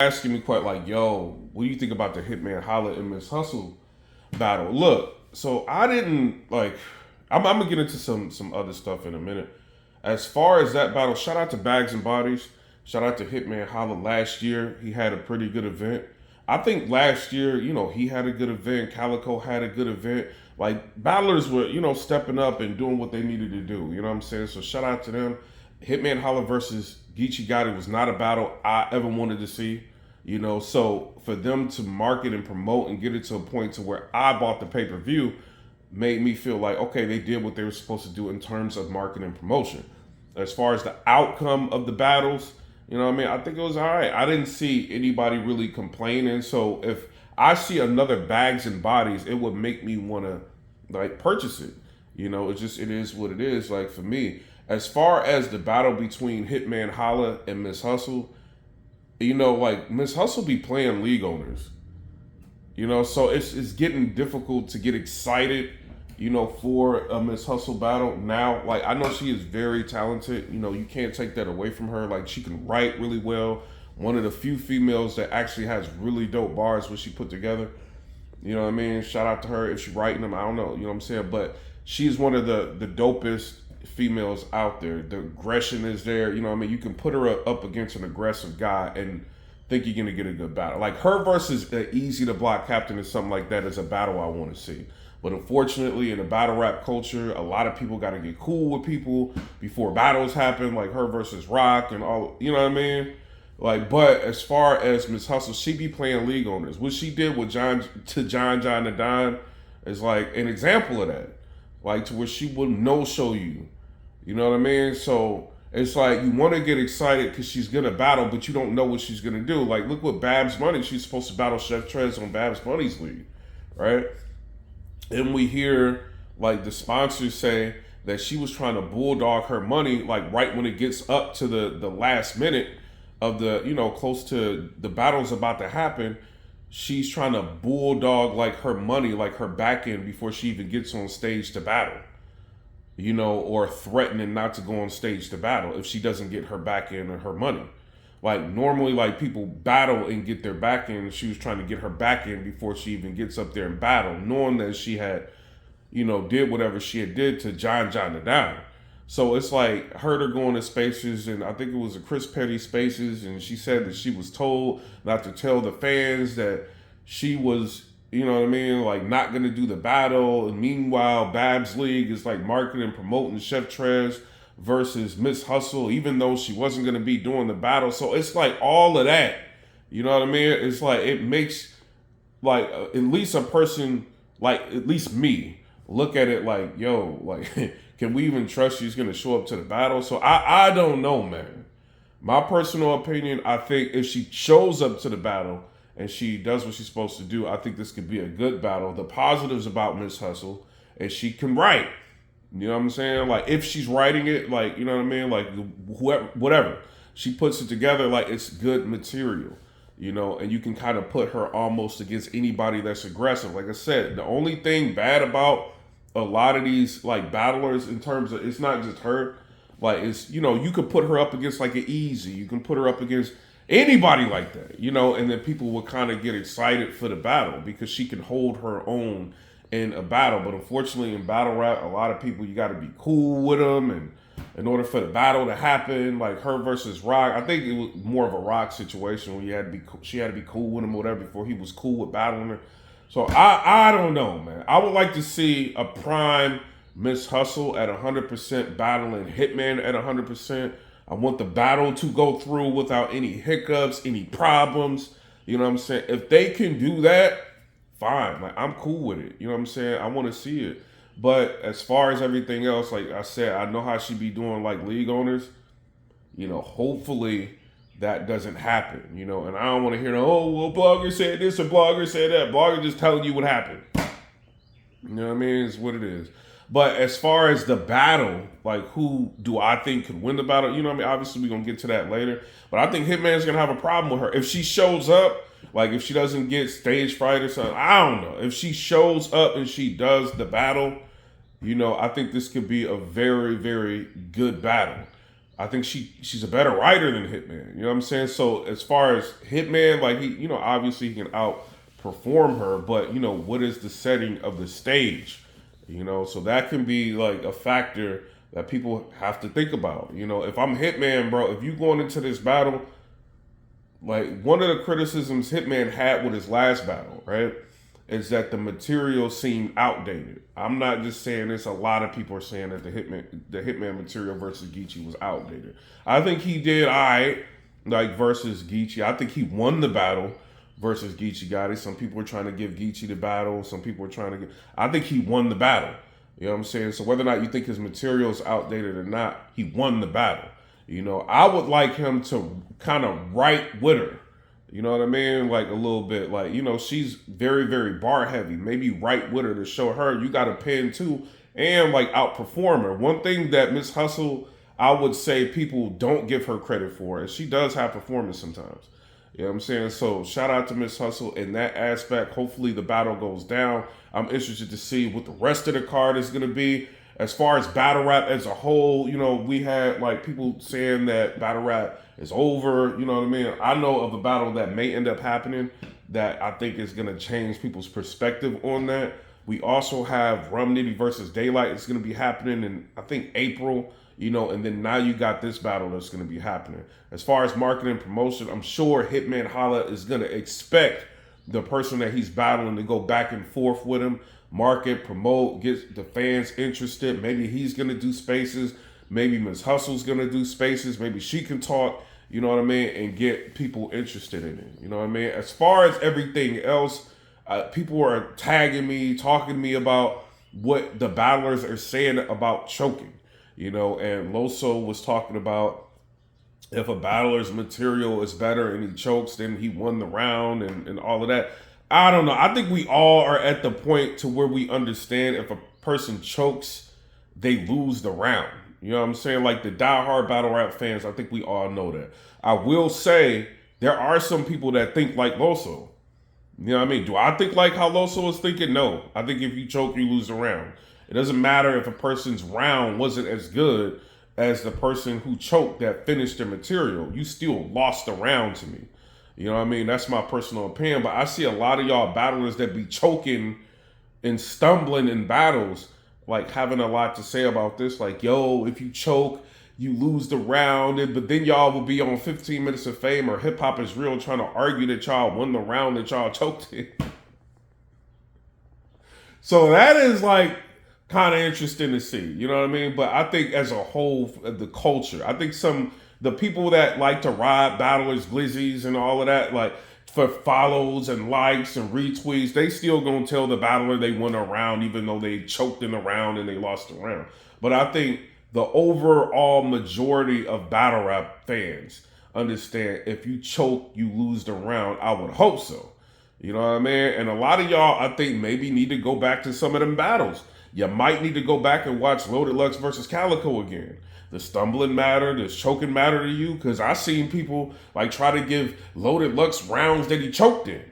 asking me quite like, yo, what do you think about the Hitman Holla and Miss Hustle battle? Look, so I didn't like. I'm gonna get into some other stuff in a minute. As far as that battle, shout out to Bags and Bodies. Shout out to Hitman Holla last year. He had a pretty good event. I think last year, he had a good event. Calico had a good event. Like battlers were, stepping up and doing what they needed to do. You know what I'm saying? So shout out to them. Hitman Holla versus Geechee Gotti was not a battle I ever wanted to see. So for them to market and promote and get it to a point to where I bought the pay-per-view made me feel like, okay, they did what they were supposed to do in terms of marketing and promotion. As far as the outcome of the battles, I think it was all right. I didn't see anybody really complaining. So if I see another Bags and Bodies, it would make me want to like purchase it. It is what it is. Like for me, as far as the battle between Hitman Holla and Miss Hustle, like Miss Hustle be playing league owners. So it's getting difficult to get excited, for a Miss Hustle battle now. Like I know she is very talented. You can't take that away from her. Like she can write really well. One of the few females that actually has really dope bars what she put together. You know what I mean? Shout out to her if she's writing them. I don't know. You know what I'm saying? But she's one of the dopest females out there. The aggression is there. You know what I mean? You can put her up against an aggressive guy and think you're gonna get a good battle. Like her versus an easy to block captain or something like that is a battle I want to see. But unfortunately, in the battle rap culture, a lot of people got to get cool with people before battles happen. Like her versus Rock and all. You know what I mean? Like, but as far as Miss Hustle, she be playing league owners. What she did with John the Don is like an example of that. Like to where she would no show you. You know what I mean? So it's like you want to get excited because she's gonna battle, but you don't know what she's gonna do. Like look what Babs Money. She's supposed to battle Chef Trez on Babs Money's league, right? And we hear like the sponsors say that she was trying to bulldog her money, like right when it gets up to the last minute of the, close to the battle's about to happen. She's trying to bulldog like her money, like her back end before she even gets on stage to battle. Or threatening not to go on stage to battle if she doesn't get her back end or her money. Like normally, like people battle and get their back end. She was trying to get her back end before she even gets up there and battle, knowing that she had, did whatever she had did to John the Don. So it's like heard her going to spaces, and I think it was a Chris Petty spaces, and she said that she was told not to tell the fans that she was, like not gonna do the battle. And meanwhile, Babs League is like marketing and promoting Chef Trez versus Miss Hustle, even though she wasn't gonna be doing the battle. So it's like all of that. You know what I mean? It's like it makes like at least a person like at least me look at it like, yo, like can we even trust she's gonna show up to the battle? So I don't know, man. My personal opinion, I think if she shows up to the battle and she does what she's supposed to do, I think this could be a good battle. The positives about Miss Hustle is she can write. You know what I'm saying? Like if she's writing it, like, you know what I mean? Like whoever, whatever. She puts it together like it's good material. And you can kind of put her almost against anybody that's aggressive. Like I said, the only thing bad about a lot of these like battlers in terms of it's not just her, like it's you could put her up against like an Easy, you can put her up against anybody like that, and then people would kind of get excited for the battle because she can hold her own in a battle. But unfortunately, in battle rap, a lot of people you got to be cool with them, and in order for the battle to happen, like her versus Rock, I think it was more of a Rock situation where she had to be cool with him or whatever before he was cool with battling her. So I don't know, man. I would like to see a prime Miss Hustle at 100% battling Hitman at 100%. I want the battle to go through without any hiccups, any problems. You know what I'm saying? If they can do that, fine. Like I'm cool with it. You know what I'm saying? I want to see it. But as far as everything else, like I said, I know how she be doing like league owners. Hopefully that doesn't happen. And I don't want to hear well, blogger said this or blogger said that. Blogger just telling you what happened. You know what I mean? It's what it is. But as far as the battle, like who do I think could win the battle? You know what I mean? Obviously, we're going to get to that later. But I think Hitman's going to have a problem with her. If she shows up, like if she doesn't get stage fright or something, I don't know. If she shows up and she does the battle, I think this could be a very, very good battle. I think she's a better writer than Hitman. You know what I'm saying? So as far as Hitman, like he, obviously he can outperform her, but what is the setting of the stage? So that can be like a factor that people have to think about. If I'm Hitman, bro, if you going into this battle, like one of the criticisms Hitman had with his last battle, right, is that the material seemed outdated. I'm not just saying this. A lot of people are saying that the Hitman material versus Geechee was outdated. I think he did all right, like versus Geechee. I think he won the battle versus Geechee Gotti. Some people were trying to give Geechee the battle. Some people were trying to give. I think he won the battle. You know what I'm saying? So whether or not you think his material is outdated or not, he won the battle. I would like him to kind of write with her. You know what I mean? Like a little bit, like, she's very, very bar heavy. Maybe write with her to show her you got a pen too and like outperform her. One thing that Miss Hustle, I would say people don't give her credit for is she does have performance sometimes. You know what I'm saying? So shout out to Miss Hustle in that aspect. Hopefully the battle goes down. I'm interested to see what the rest of the card is going to be. As far as battle rap as a whole, we had like people saying that battle rap is over. You know what I mean? I know of a battle that may end up happening that I think is going to change people's perspective on that. We also have Rum Nitty versus Daylight. It's going to be happening in, I think, April, and then now you got this battle that's going to be happening. As far as marketing and promotion, I'm sure Hitman Holla is going to expect the person that he's battling to go back and forth with him, market, promote, get the fans interested. Maybe he's going to do spaces. Maybe Ms. Hustle's going to do spaces. Maybe she can talk, you know what I mean, and get people interested in it. You know what I mean? As far as everything else, people are tagging me, talking to me about what the battlers are saying about choking, and Loso was talking about if a battler's material is better and he chokes, then he won the round and all of that. I don't know. I think we all are at the point to where we understand if a person chokes, they lose the round. You know what I'm saying? Like the diehard battle rap fans, I think we all know that. I will say there are some people that think like Loso. You know what I mean? Do I think like how Loso was thinking? No. I think if you choke, you lose the round. It doesn't matter if a person's round wasn't as good as the person who choked that finished their material. You still lost the round to me. You know what I mean? That's my personal opinion. But I see a lot of y'all battlers that be choking and stumbling in battles, like having a lot to say about this. Like, yo, if you choke, you lose the round. But then y'all will be on 15 Minutes of Fame or Hip Hop Is Real trying to argue that y'all won the round that y'all choked in. So that is like kind of interesting to see. You know what I mean? But I think as a whole, the culture, I think the people that like to ride battlers, glizzies, and all of that, like for follows and likes and retweets, they still gonna tell the battler they won a round, even though they choked in the round and they lost the round. But I think the overall majority of battle rap fans understand if you choke, you lose the round. I would hope so. You know what I mean? And a lot of y'all, I think, maybe need to go back to some of them battles. You might need to go back and watch Loaded Lux versus Calico again. The stumbling matter, does choking matter to you? Because I seen people like try to give Loaded Lux rounds that he choked in.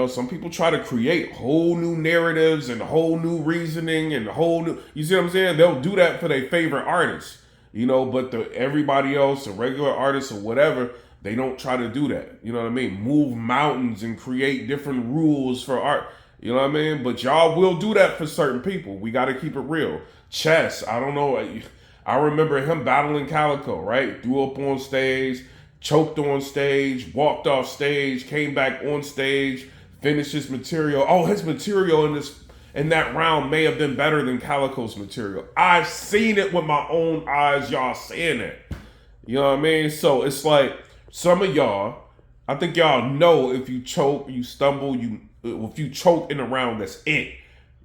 Some people try to create whole new narratives and whole new reasoning and whole new, you see what I'm saying? They'll do that for their favorite artists, but everybody else, the regular artists or whatever, they don't try to do that. You know what I mean? Move mountains and create different rules for art. You know what I mean? But y'all will do that for certain people. We got to keep it real. Chess, I don't know. I remember him battling Calico, right? Threw up on stage, choked on stage, walked off stage, came back on stage, finished his material. Oh, his material in that round may have been better than Calico's material. I've seen it with my own eyes, y'all saying it. You know what I mean? So it's like some of y'all, I think y'all know if you choke, you stumble, if you choke in a round, that's it.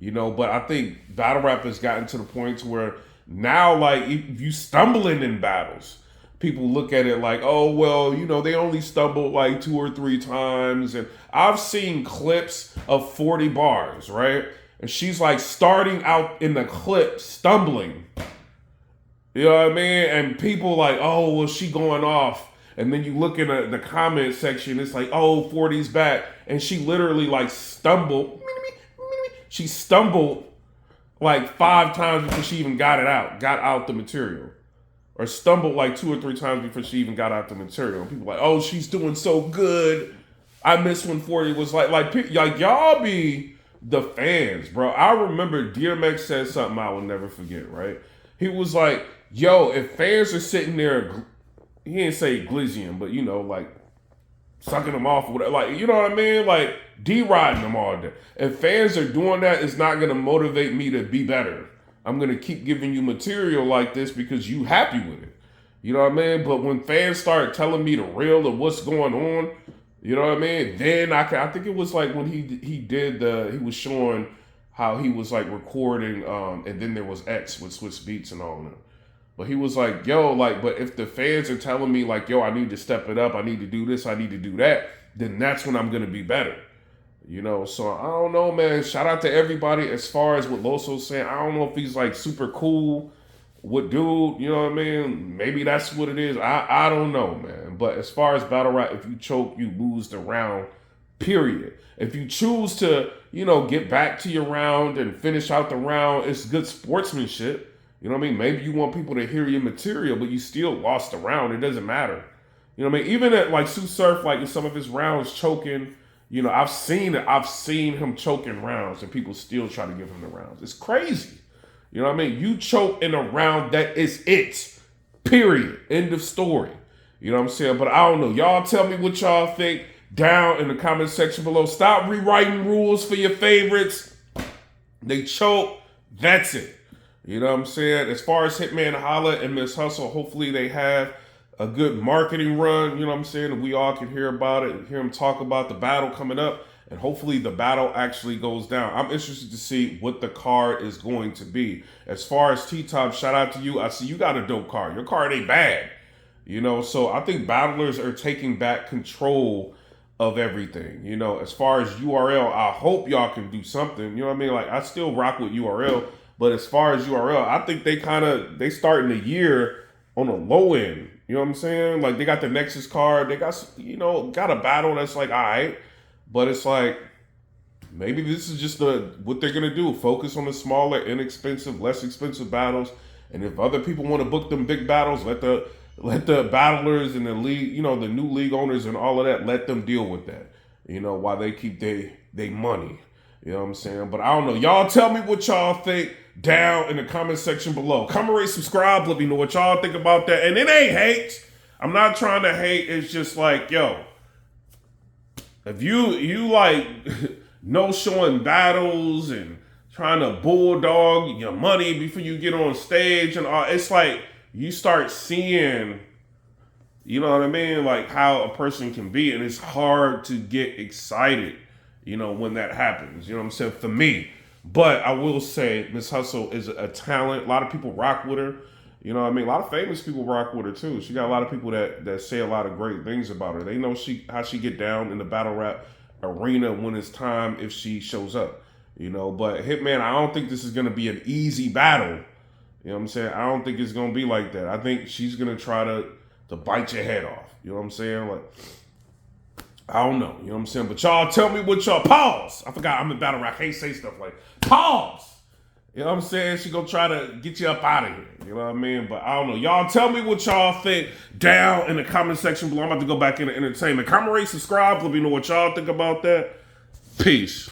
But I think battle rap has gotten to the point to where now, like, if you stumbling in battles, people look at it like, oh, well, they only stumbled like 2 or 3 times. And I've seen clips of 40 bars, right? And she's like starting out in the clip stumbling. You know what I mean? And people like, oh, well, she going off. And then you look in the comment section, it's like, oh, 40's back. And she literally like stumbled. She stumbled like 5 times before she even got out the material. or stumbled like 2 or 3 times before she even got out the material. And people like, oh, she's doing so good. I miss when 40 was like y'all be the fans, bro. I remember DMX said something I will never forget, right? He was like, yo, if fans are sitting there, he didn't say glizzying, but like sucking them off or whatever, like, you know what I mean? Like D-riding them all day. If fans are doing that, it's not gonna motivate me to be better. I'm gonna keep giving you material like this because you happy with it. You know what I mean? But when fans start telling me the real of what's going on, you know what I mean? Then I think it was like when he was showing how he was like recording, and then there was X with Swiss Beats and all of that. But he was like, yo, like, but if the fans are telling me like, yo, I need to step it up, I need to do this, I need to do that, then that's when I'm gonna be better. So I don't know, man. Shout out to everybody. As far as what Loso's saying, I don't know if he's like super cool with dude, you know what I mean? Maybe that's what it is. I don't know, man. But as far as battle rap, if you choke, you lose the round, period. If you choose to, get back to your round and finish out the round, it's good sportsmanship. You know what I mean? Maybe you want people to hear your material, but you still lost the round. It doesn't matter. You know what I mean? Even at like Sue Surf, like in some of his rounds choking, I've seen it. I've seen him choking rounds and people still try to give him the rounds. It's crazy. You know what I mean? You choke in a round, that is it. Period. End of story. You know what I'm saying? But I don't know. Y'all tell me what y'all think down in the comment section below. Stop rewriting rules for your favorites. They choke. That's it. You know what I'm saying? As far as Hitman Holla and Miss Hustle, hopefully they have a good marketing run. You know what I'm saying? And we all can hear about it and hear them talk about the battle coming up. And hopefully the battle actually goes down. I'm interested to see what the card is going to be. As far as T-Top, shout out to you. I see you got a dope card. Your card ain't bad. So I think battlers are taking back control of everything. As far as URL, I hope y'all can do something. You know what I mean? Like, I still rock with URL. But as far as URL, I think they starting the year on a low end. You know what I'm saying? Like, they got the Nexus card. They got, got a battle that's like, all right. But it's like, maybe this is just what they're going to do. Focus on the smaller, inexpensive, less expensive battles. And if other people want to book them big battles, let the battlers and the league, the new league owners and all of that, let them deal with that. While they keep they money. You know what I'm saying? But I don't know. Y'all tell me what y'all think down in the comment section below. Comment, rate, subscribe. Let me know what y'all think about that. And it ain't hate. I'm not trying to hate. It's just like, yo, if you like no showing battles and trying to bulldog your money before you get on stage and all, it's like you start seeing, you know what I mean? Like how a person can be, and it's hard to get excited, when that happens. You know what I'm saying? For me. But I will say Miss Hustle is a talent. A lot of people rock with her. You know what I mean? A lot of famous people rock with her too. She got a lot of people that say a lot of great things about her. They know how she get down in the battle rap arena when it's time if she shows up. But Hitman, I don't think this is going to be an easy battle. You know what I'm saying? I don't think it's going to be like that. I think she's going to try to bite your head off. You know what I'm saying? Like, I don't know. You know what I'm saying? But y'all tell me what y'all, pause. I forgot I'm in battle rap. I can't say stuff like, pause. You know what I'm saying? She gonna try to get you up out of here. You know what I mean? But I don't know. Y'all tell me what y'all think down in the comment section below. I'm about to go back into entertainment. Comment, rate, subscribe. Let me know what y'all think about that. Peace.